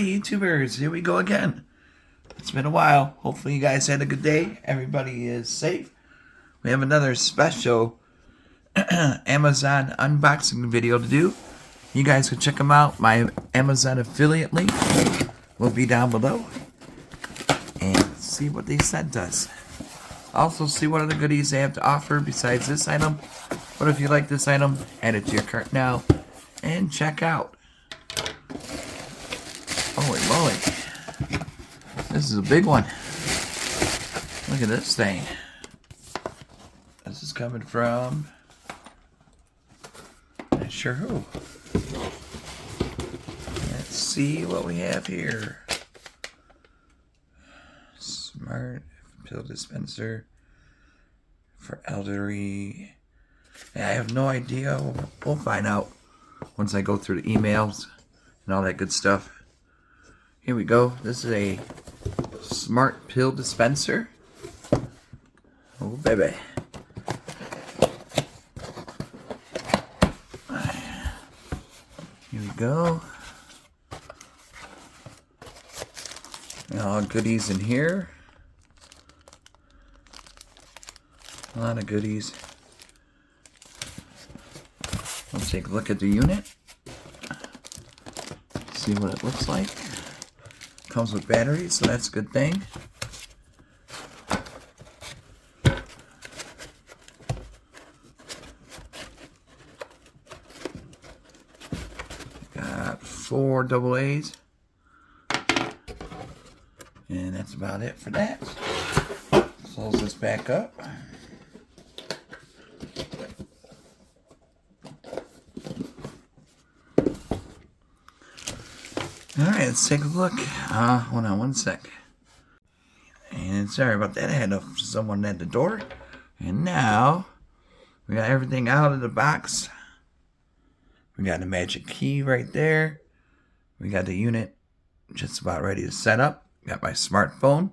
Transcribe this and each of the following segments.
Howdy YouTubers, here we go again. It's been a while. Hopefully you guys had a good day. Everybody is safe. We have another special Amazon unboxing video to do. You guys can check them out. My Amazon affiliate link will be down below. And see what they sent us. Also see what other goodies they have to offer besides this item. But if you like this item, add it to your cart now and check out. Holy moly. This is a big one. Look at this thing. This is coming from... not sure who. Let's see what we have here. Smart pill dispenser for elderly. I have no idea. We'll find out once I go through the emails and all that good stuff. Here we go. This is a smart pill dispenser. Oh, baby. Here we go. All goodies in here. A lot of goodies. Let's take a look at the unit. See what it looks like. Comes with batteries, so that's a good thing. Got 4 AA's. And that's about it for that. Close this back up. Alright, let's take a look. Hold on one sec. And sorry about that, I had someone at the door. And now, we got everything out of the box. We got the magic key right there. We got the unit just about ready to set up. Got my smartphone.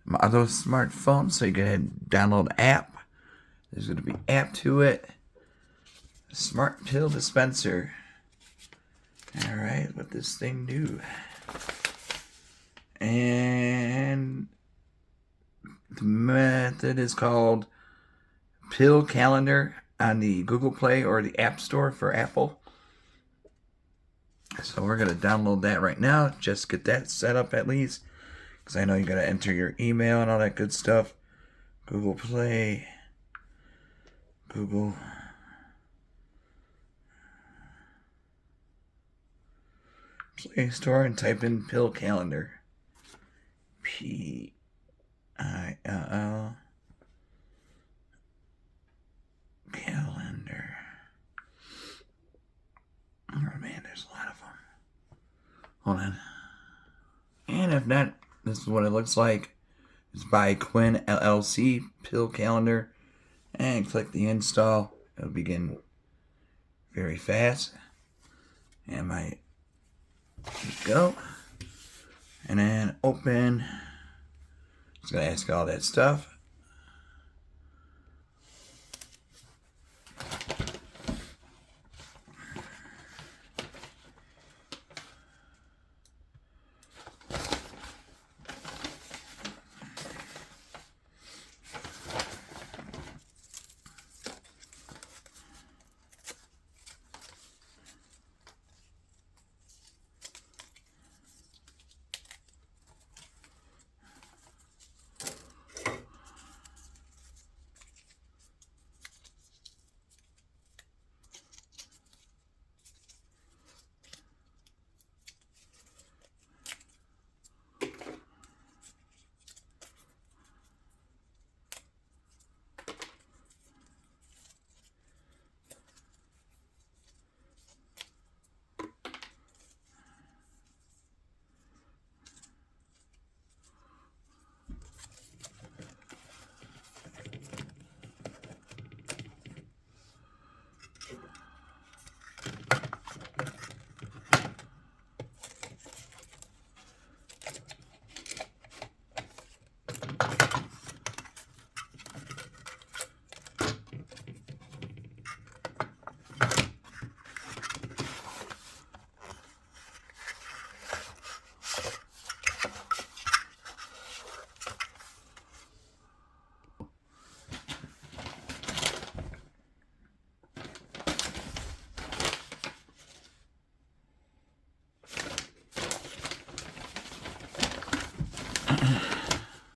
My other smartphone, so you can go ahead and download the app. There's going to be an app to it. Smart pill dispenser. Alright, what this thing do? And the method is called Pill Calendar on the Google Play or the App Store for Apple. So we're going to download that right now. Just get that set up at least. Because I know you got to enter your email and all that good stuff. Google Play. Google Play Store and type in Pill Calendar. P-I-L-L Calendar. Oh man, there's a lot of them. Hold on. And if not, this is what it looks like. It's by Quinn LLC Pill Calendar. And click the install. It'll begin very fast. And my... go. And then open. It's going to ask all that stuff.